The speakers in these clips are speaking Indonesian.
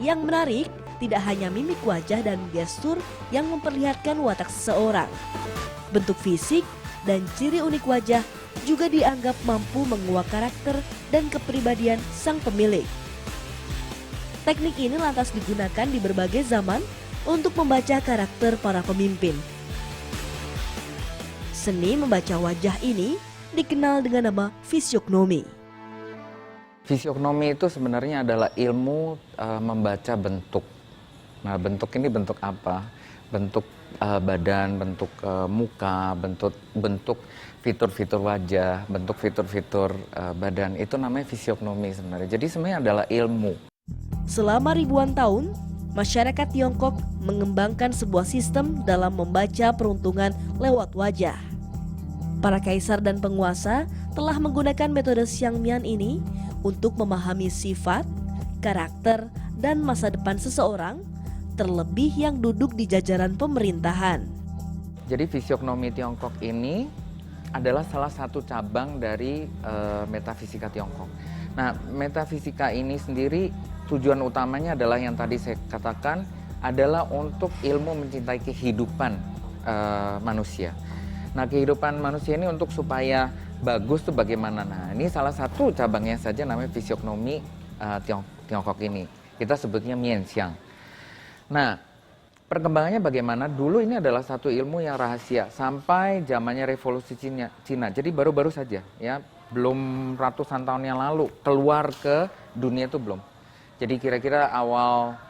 Yang menarik, tidak hanya mimik wajah dan gestur yang memperlihatkan watak seseorang. Bentuk fisik dan ciri unik wajah juga dianggap mampu menguak karakter dan kepribadian sang pemilik. Teknik ini lantas digunakan di berbagai zaman untuk membaca karakter para pemimpin. Seni membaca wajah ini dikenal dengan nama fisiognomi. Fisiognomi itu sebenarnya adalah ilmu membaca bentuk. Nah, bentuk ini bentuk apa? Bentuk badan, bentuk muka, bentuk fitur-fitur wajah, bentuk fitur-fitur badan. Itu namanya fisiognomi sebenarnya. Jadi sebenarnya adalah ilmu. Selama ribuan tahun, masyarakat Tiongkok mengembangkan sebuah sistem dalam membaca peruntungan lewat wajah. Para kaisar dan penguasa telah menggunakan metode Xiangmian ini untuk memahami sifat, karakter, dan masa depan seseorang, terlebih yang duduk di jajaran pemerintahan. Jadi fisiognomi Tiongkok ini adalah salah satu cabang dari metafisika Tiongkok. Nah, metafisika ini sendiri tujuan utamanya adalah yang tadi saya katakan adalah untuk ilmu mencintai kehidupan manusia. Nah, kehidupan manusia ini untuk supaya bagus tuh bagaimana? Nah, ini salah satu cabangnya saja namanya fisiognomi Tiongkok ini. Kita sebutnya Mianxiang. Nah, perkembangannya bagaimana? Dulu ini adalah satu ilmu yang rahasia sampai zamannya revolusi Cina. Jadi baru-baru saja, ya, belum ratusan tahun yang lalu keluar ke dunia itu belum. Jadi kira-kira awal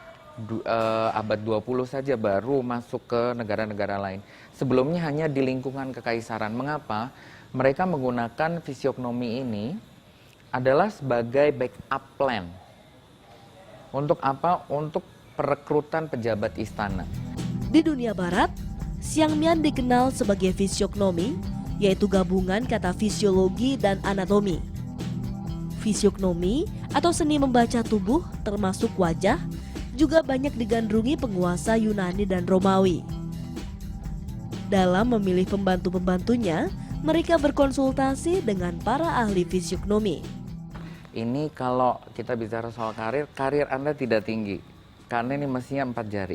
abad 20 saja baru masuk ke negara-negara lain. Sebelumnya hanya di lingkungan kekaisaran. Mengapa? Mereka menggunakan fisiognomi ini adalah sebagai backup plan. Untuk apa? Untuk perekrutan pejabat istana. Di dunia barat, Xiangmian dikenal sebagai fisiognomi, yaitu gabungan kata fisiologi dan anatomi. Fisiognomi atau seni membaca tubuh termasuk wajah juga banyak digandrungi penguasa Yunani dan Romawi. Dalam memilih pembantu-pembantunya, mereka berkonsultasi dengan para ahli fisiognomi. Ini kalau kita bicara soal karir Anda tidak tinggi. Karena ini mestinya 4 jari.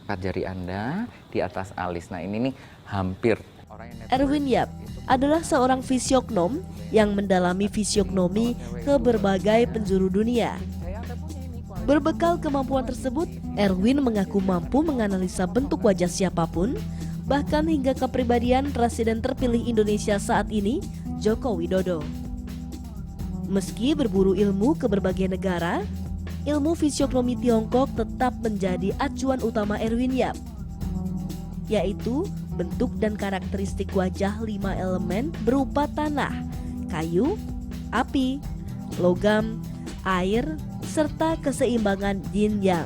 4 jari Anda di atas alis. Nah, ini nih hampir. Erwin Yap adalah seorang fisiognom yang mendalami fisiognomi ke berbagai penjuru dunia. Berbekal kemampuan tersebut, Erwin mengaku mampu menganalisa bentuk wajah siapapun, bahkan hingga kepribadian Presiden terpilih Indonesia saat ini, Joko Widodo. Meski berburu ilmu ke berbagai negara, ilmu fisiognomi Tiongkok tetap menjadi acuan utama Erwin Yap, yaitu bentuk dan karakteristik wajah 5 elemen berupa tanah, kayu, api, logam, air, serta keseimbangan yin yang.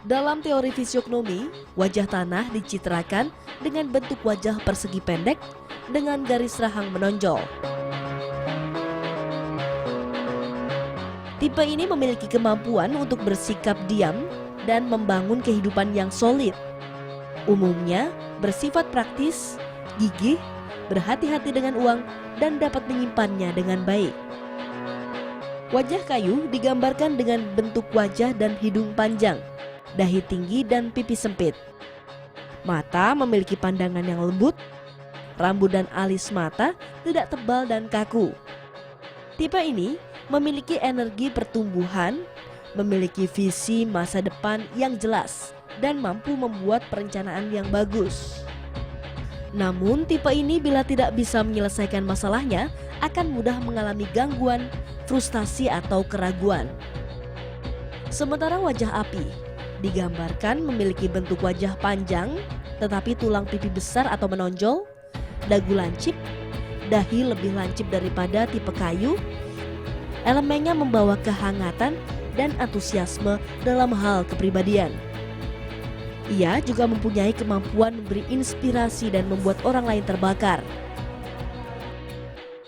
Dalam teori fisiognomi, wajah tanah dicitrakan dengan bentuk wajah persegi pendek dengan garis rahang menonjol. Tipe ini memiliki kemampuan untuk bersikap diam dan membangun kehidupan yang solid. Umumnya bersifat praktis, gigih, berhati-hati dengan uang, dan dapat menyimpannya dengan baik. Wajah kayu digambarkan dengan bentuk wajah dan hidung panjang, dahi tinggi dan pipi sempit. Mata memiliki pandangan yang lembut, rambut dan alis mata tidak tebal dan kaku. Tipe ini memiliki energi pertumbuhan, memiliki visi masa depan yang jelas, dan mampu membuat perencanaan yang bagus. Namun tipe ini bila tidak bisa menyelesaikan masalahnya akan mudah mengalami gangguan, frustasi atau keraguan. Sementara wajah api digambarkan memiliki bentuk wajah panjang tetapi tulang pipi besar atau menonjol, dagu lancip, dahi lebih lancip daripada tipe kayu. Elemennya membawa kehangatan dan antusiasme dalam hal kepribadian. Ia juga mempunyai kemampuan memberi inspirasi dan membuat orang lain terbakar.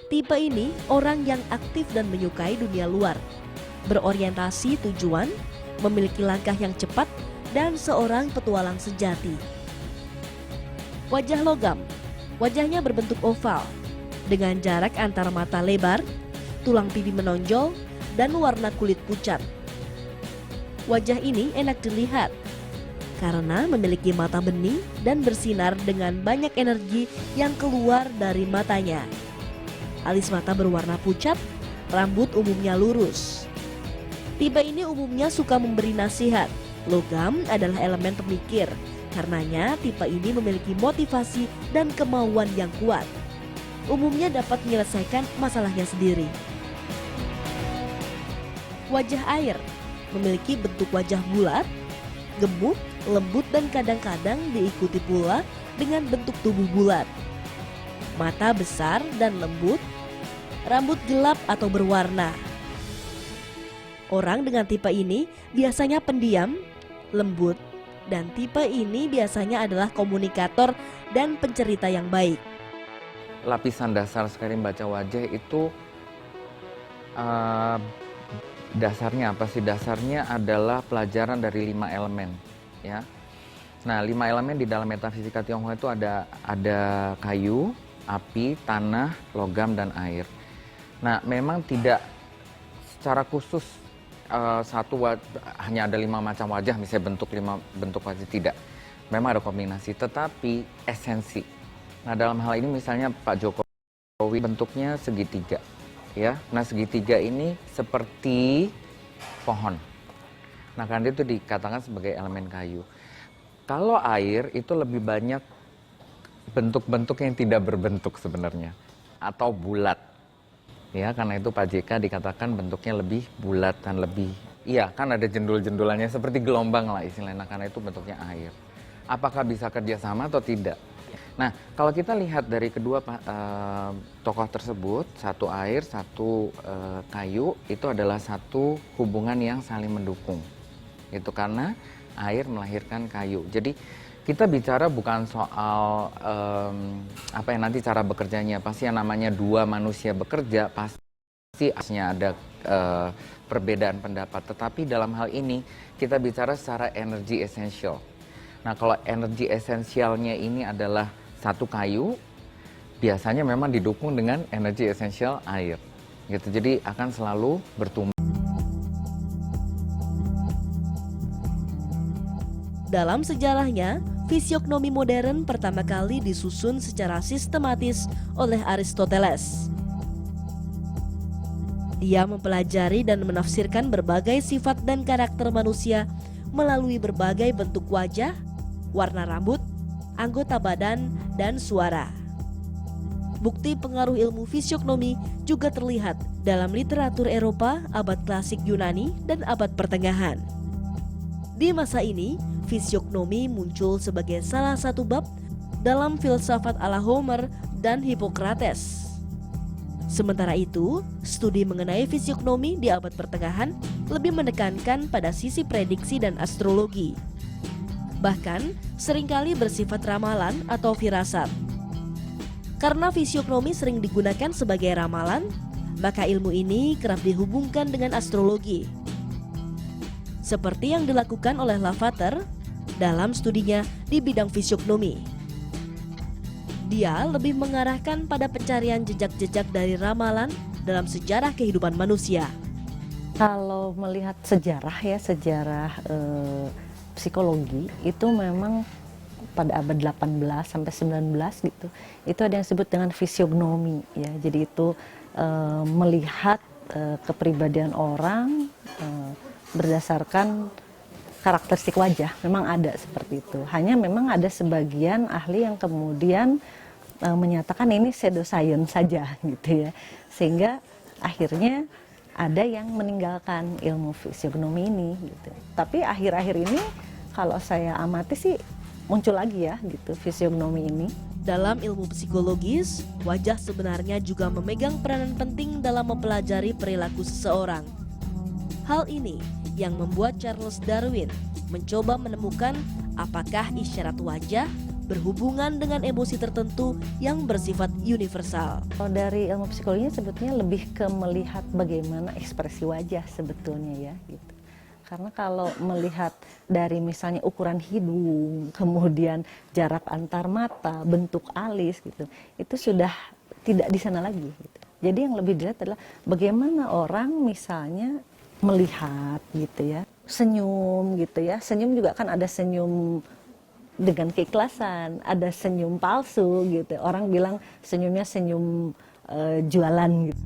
Tipe ini orang yang aktif dan menyukai dunia luar, berorientasi tujuan, memiliki langkah yang cepat, dan seorang petualang sejati. Wajah logam, wajahnya berbentuk oval, dengan jarak antar mata lebar, tulang pipi menonjol, dan warna kulit pucat. Wajah ini enak dilihat karena memiliki mata bening dan bersinar dengan banyak energi yang keluar dari matanya. Alis mata berwarna pucat, rambut umumnya lurus. Tipe ini umumnya suka memberi nasihat. Logam adalah elemen pemikir, karenanya tipe ini memiliki motivasi dan kemauan yang kuat. Umumnya dapat menyelesaikan masalahnya sendiri. Wajah air memiliki bentuk wajah bulat, gemuk, lembut dan kadang-kadang diikuti pula dengan bentuk tubuh bulat. Mata besar dan lembut, rambut gelap atau berwarna. Orang dengan tipe ini biasanya pendiam, lembut, dan tipe ini biasanya adalah komunikator dan pencerita yang baik. Lapisan dasar sekali membaca wajah itu dasarnya apa sih? Dasarnya adalah pelajaran dari 5 elemen, ya. Nah, 5 elemen di dalam metafisika Tionghoa itu ada kayu, api, tanah, logam, dan air. Nah, memang tidak secara khusus hanya ada 5 macam wajah, misalnya bentuk wajah, tidak. Memang ada kombinasi, tetapi esensi. Nah, dalam hal ini misalnya Pak Jokowi bentuknya segitiga, ya. Nah, segitiga ini seperti pohon. Nah, karena itu dikatakan sebagai elemen kayu. Kalau air itu lebih banyak bentuk-bentuk yang tidak berbentuk sebenarnya, atau bulat. Ya, karena itu Pak JK dikatakan bentuknya lebih bulat dan lebih, iya kan ada jendul-jendulannya seperti gelombang lah istilahnya, karena itu bentuknya air. Apakah bisa kerjasama atau tidak? Nah, kalau kita lihat dari kedua tokoh tersebut, satu air, satu kayu, itu adalah satu hubungan yang saling mendukung. Itu karena air melahirkan kayu. Jadi kita bicara bukan soal apa yang nanti cara bekerjanya. Pasti yang namanya dua manusia bekerja pasti aslinya ada perbedaan pendapat. Tetapi dalam hal ini kita bicara secara energi esensial. Nah, kalau energi esensialnya ini adalah satu kayu, biasanya memang didukung dengan energi esensial air. Gitu. Jadi akan selalu bertumbuh. Dalam sejarahnya, fisiognomi modern pertama kali disusun secara sistematis oleh Aristoteles. Dia mempelajari dan menafsirkan berbagai sifat dan karakter manusia melalui berbagai bentuk wajah, warna rambut, anggota badan, dan suara. Bukti pengaruh ilmu fisiognomi juga terlihat dalam literatur Eropa abad klasik Yunani dan abad pertengahan. Di masa ini, fisiognomi muncul sebagai salah satu bab dalam filsafat ala Homer dan Hippocrates. Sementara itu, studi mengenai fisiognomi di abad pertengahan lebih menekankan pada sisi prediksi dan astrologi. Bahkan, seringkali bersifat ramalan atau firasat. Karena fisiognomi sering digunakan sebagai ramalan, maka ilmu ini kerap dihubungkan dengan astrologi. Seperti yang dilakukan oleh Lavater dalam studinya di bidang fisiognomi. Dia lebih mengarahkan pada pencarian jejak-jejak dari ramalan dalam sejarah kehidupan manusia. Kalau melihat sejarah ya, sejarah psikologi itu memang pada abad 18 sampai 19 gitu. Itu ada yang disebut dengan fisiognomi ya. Jadi itu melihat kepribadian orang berdasarkan karakteristik wajah, memang ada seperti itu. Hanya memang ada sebagian ahli yang kemudian menyatakan ini pseudoscience saja gitu ya. Sehingga akhirnya ada yang meninggalkan ilmu fisiognomi ini gitu. Tapi akhir-akhir ini kalau saya amati sih muncul lagi ya gitu fisiognomi ini. Dalam ilmu psikologis, wajah sebenarnya juga memegang peranan penting dalam mempelajari perilaku seseorang. Hal ini yang membuat Charles Darwin mencoba menemukan apakah isyarat wajah berhubungan dengan emosi tertentu yang bersifat universal. Kalau dari ilmu psikologinya sebetulnya lebih ke melihat bagaimana ekspresi wajah sebetulnya ya gitu. Karena kalau melihat dari misalnya ukuran hidung, kemudian jarak antar mata, bentuk alis gitu, itu sudah tidak di sana lagi gitu. Jadi yang lebih dilihat adalah bagaimana orang misalnya melihat gitu ya, senyum gitu ya. Senyum juga kan ada senyum dengan keikhlasan, ada senyum palsu gitu. Orang bilang senyumnya senyum jualan gitu.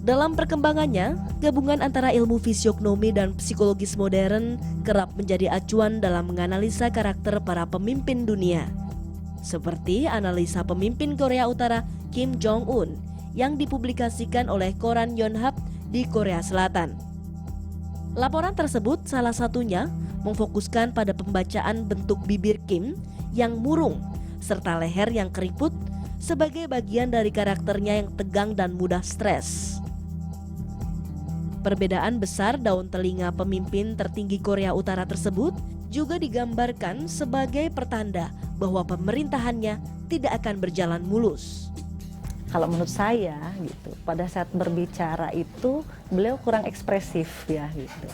Dalam perkembangannya, gabungan antara ilmu fisiognomi dan psikologis modern kerap menjadi acuan dalam menganalisa karakter para pemimpin dunia. Seperti analisa pemimpin Korea Utara Kim Jong-un yang dipublikasikan oleh koran Yonhap di Korea Selatan. Laporan tersebut salah satunya memfokuskan pada pembacaan bentuk bibir Kim yang murung serta leher yang keriput sebagai bagian dari karakternya yang tegang dan mudah stres. Perbedaan besar daun telinga pemimpin tertinggi Korea Utara tersebut juga digambarkan sebagai pertanda bahwa pemerintahannya tidak akan berjalan mulus. Kalau menurut saya gitu, pada saat berbicara itu beliau kurang ekspresif ya gitu.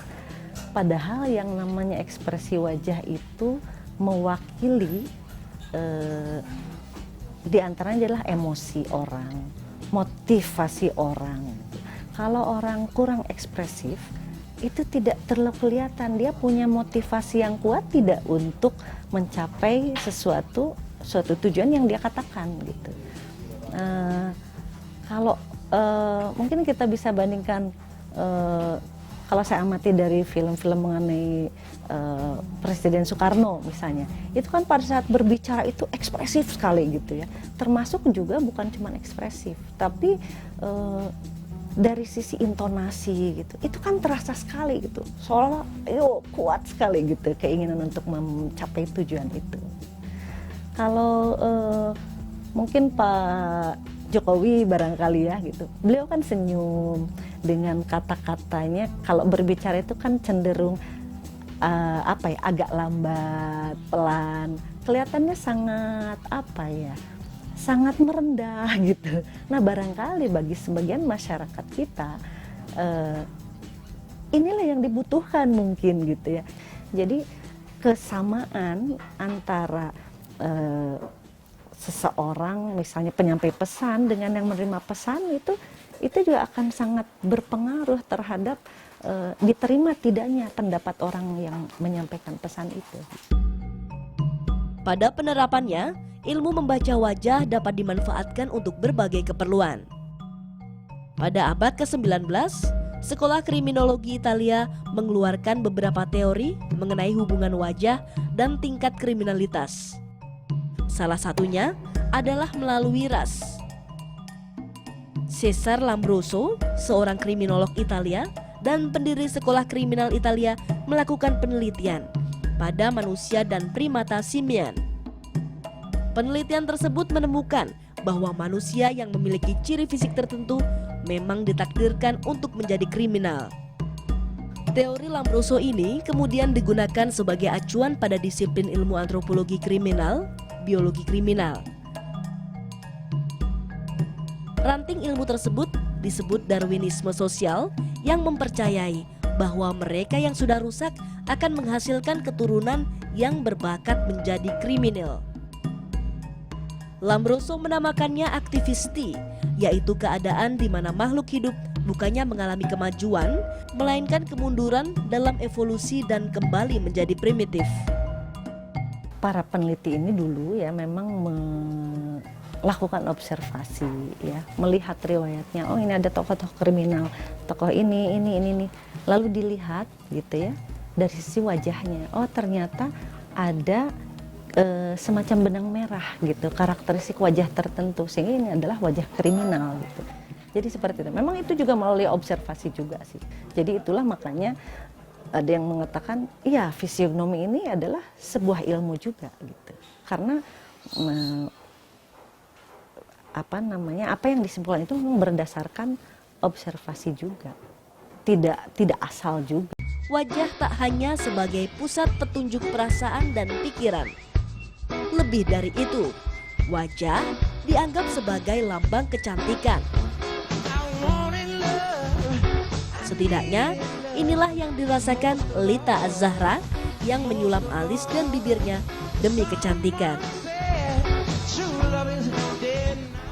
Padahal yang namanya ekspresi wajah itu mewakili di antaranya adalah emosi orang, motivasi orang. Kalau orang kurang ekspresif, itu tidak terlalu kelihatan dia punya motivasi yang kuat tidak untuk mencapai suatu tujuan yang dia katakan gitu. Kalau mungkin kita bisa bandingkan, kalau saya amati dari film-film mengenai Presiden Soekarno misalnya, itu kan pada saat berbicara itu ekspresif sekali gitu ya. Termasuk juga bukan cuma ekspresif, tapi dari sisi intonasi gitu, itu kan terasa sekali gitu, seolah kuat sekali gitu keinginan untuk mencapai tujuan itu. Kalau mungkin Pak Jokowi barangkali ya gitu, beliau kan senyum dengan kata-katanya, kalau berbicara itu kan cenderung agak lambat, pelan, kelihatannya sangat sangat merendah gitu. Nah barangkali bagi sebagian masyarakat kita inilah yang dibutuhkan mungkin gitu ya. Jadi kesamaan antara seseorang misalnya penyampai pesan dengan yang menerima pesan itu juga akan sangat berpengaruh terhadap diterima tidaknya pendapat orang yang menyampaikan pesan itu. Pada penerapannya, ilmu membaca wajah dapat dimanfaatkan untuk berbagai keperluan. Pada abad ke-19, Sekolah Kriminologi Italia mengeluarkan beberapa teori mengenai hubungan wajah dan tingkat kriminalitas. Salah satunya adalah melalui ras. Cesare Lombroso, seorang kriminolog Italia dan pendiri Sekolah Kriminal Italia, melakukan penelitian pada manusia dan primata simian. Penelitian tersebut menemukan bahwa manusia yang memiliki ciri fisik tertentu memang ditakdirkan untuk menjadi kriminal. Teori Lombroso ini kemudian digunakan sebagai acuan pada disiplin ilmu antropologi kriminal, biologi kriminal. Ranting ilmu tersebut disebut Darwinisme sosial yang mempercayai bahwa mereka yang sudah rusak akan menghasilkan keturunan yang berbakat menjadi kriminal. Lombroso menamakannya aktivisti, yaitu keadaan di mana makhluk hidup bukannya mengalami kemajuan, melainkan kemunduran dalam evolusi dan kembali menjadi primitif. Para peneliti ini dulu ya memang melakukan observasi ya, melihat riwayatnya, oh ini ada tokoh-tokoh kriminal, tokoh ini, lalu dilihat gitu ya dari sisi wajahnya, oh ternyata ada semacam benang merah gitu, karakteristik wajah tertentu, sehingga ini adalah wajah kriminal gitu. Jadi seperti itu. Memang itu juga melalui observasi juga sih. Jadi itulah makanya ada yang mengatakan, iya fisiognomi ini adalah sebuah ilmu juga gitu. Karena apa yang disimpulkan itu memang berdasarkan observasi juga. Tidak asal juga. Wajah tak hanya sebagai pusat petunjuk perasaan dan pikiran. Lebih dari itu, wajah dianggap sebagai lambang kecantikan. Setidaknya, inilah yang dirasakan Lita Az-Zahra yang menyulam alis dan bibirnya demi kecantikan.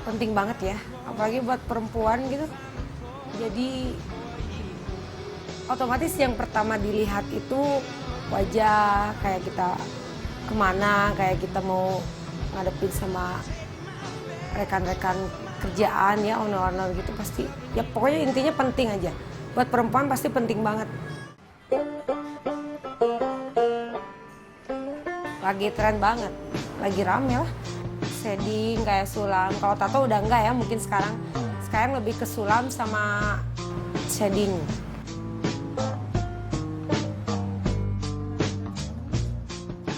penting banget ya, apalagi buat perempuan gitu. Jadi otomatis yang pertama dilihat itu wajah, kayak kita kemana, kayak kita mau ngadepin sama rekan-rekan kerjaan ya, owner-owner gitu pasti. Ya pokoknya intinya penting aja. Buat perempuan pasti penting banget. Lagi tren banget, lagi rame lah. Shading kayak sulam, kalau tato udah enggak ya mungkin sekarang. Sekarang lebih ke sulam sama shading.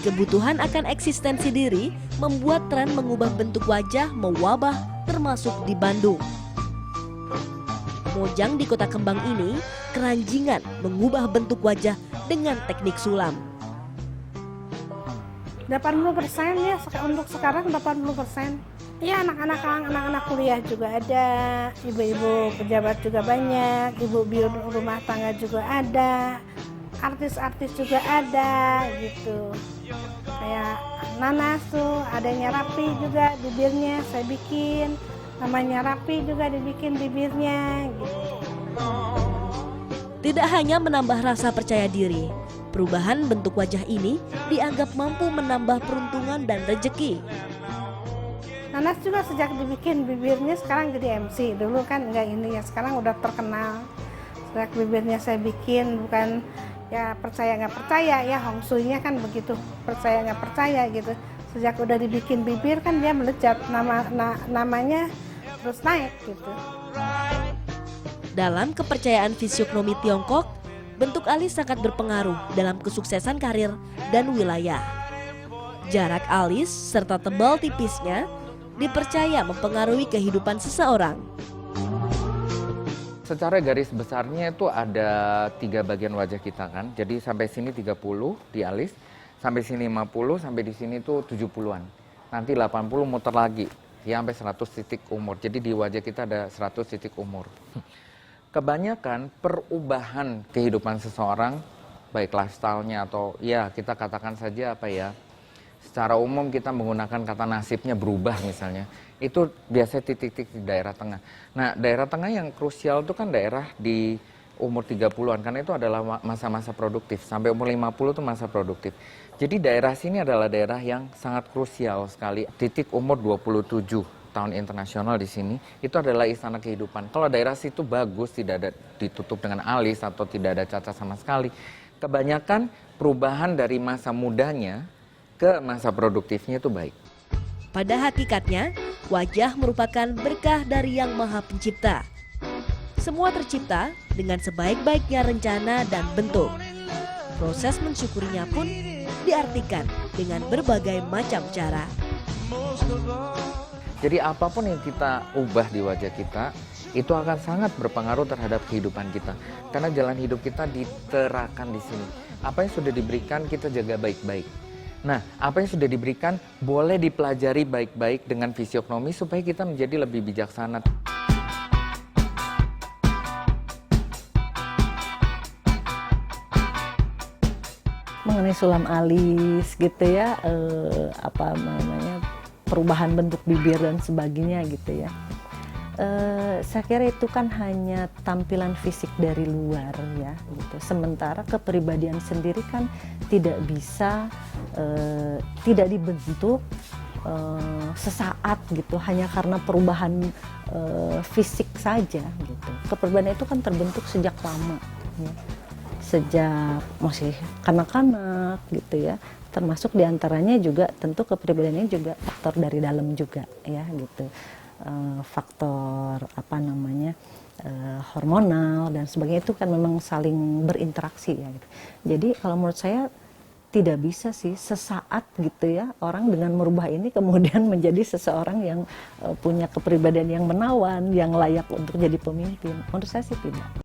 Kebutuhan akan eksistensi diri membuat tren mengubah bentuk wajah mewabah termasuk di Bandung. Mojang di Kota Kembang ini keranjingan mengubah bentuk wajah dengan teknik sulam. 80% ya, untuk sekarang 80%. Ya anak-anak kuliah juga ada, ibu-ibu pejabat juga banyak, ibu biur rumah tangga juga ada, artis-artis juga ada gitu. Kayak Nanas tuh adanya rapi juga bibirnya saya bikin, namanya rapi juga dibikin bibirnya gitu. Tidak hanya menambah rasa percaya diri, perubahan bentuk wajah ini dianggap mampu menambah peruntungan dan rezeki. Nanas juga sejak dibikin bibirnya sekarang jadi MC. Dulu kan enggak ini ya, sekarang udah terkenal. Sejak bibirnya saya bikin, bukan ya percaya nggak percaya ya, Hong Shui-nya kan begitu, percaya nggak percaya gitu. Sejak udah dibikin bibir kan dia melejat, namanya terus naik gitu. Dalam kepercayaan fisiognomi Tiongkok, bentuk alis sangat berpengaruh dalam kesuksesan karir dan wilayah. Jarak alis serta tebal tipisnya dipercaya mempengaruhi kehidupan seseorang. Secara garis besarnya itu ada 3 bagian wajah kita kan. Jadi sampai sini 30 di alis, sampai sini 50, sampai di sini tuh 70-an. Nanti 80 muter lagi, ya sampai 100 titik umur. Jadi di wajah kita ada 100 titik umur. Kebanyakan perubahan kehidupan seseorang, baik lifestyle-nya atau ya kita katakan saja apa ya, secara umum kita menggunakan kata nasibnya berubah misalnya, itu biasanya titik-titik di daerah tengah. Nah, daerah tengah yang krusial itu kan daerah di umur 30-an, karena itu adalah masa-masa produktif. Sampai umur 50 itu masa produktif. Jadi daerah sini adalah daerah yang sangat krusial sekali. Titik umur 27 tahun internasional di sini, itu adalah istana kehidupan. Kalau daerah situ bagus, tidak ada ditutup dengan alis atau tidak ada cacat sama sekali. Kebanyakan perubahan dari masa mudanya ke masa produktifnya itu baik. Pada hakikatnya, wajah merupakan berkah dari Yang Maha Pencipta. Semua tercipta dengan sebaik-baiknya rencana dan bentuk. Proses mensyukurinya pun diartikan dengan berbagai macam cara. Jadi apapun yang kita ubah di wajah kita, itu akan sangat berpengaruh terhadap kehidupan kita. Karena jalan hidup kita diterakan di sini. Apa yang sudah diberikan kita jaga baik-baik. Nah, apa yang sudah diberikan boleh dipelajari baik-baik dengan fisiognomi supaya kita menjadi lebih bijaksana. Mengenai sulam alis gitu ya, perubahan bentuk bibir dan sebagainya gitu ya. Saya kira itu kan hanya tampilan fisik dari luar ya gitu. Sementara kepribadian sendiri kan tidak bisa tidak dibentuk sesaat gitu hanya karena perubahan fisik saja gitu. Kepribadian itu kan terbentuk sejak lama ya. Sejak masih kanak-kanak gitu ya. Termasuk diantaranya juga tentu kepribadiannya juga faktor dari dalam juga ya gitu. Faktor hormonal dan sebagainya itu kan memang saling berinteraksi ya gitu. Jadi kalau menurut saya tidak bisa sih sesaat gitu ya orang dengan merubah ini kemudian menjadi seseorang yang punya kepribadian yang menawan, yang layak untuk jadi pemimpin. Menurut saya sih tidak.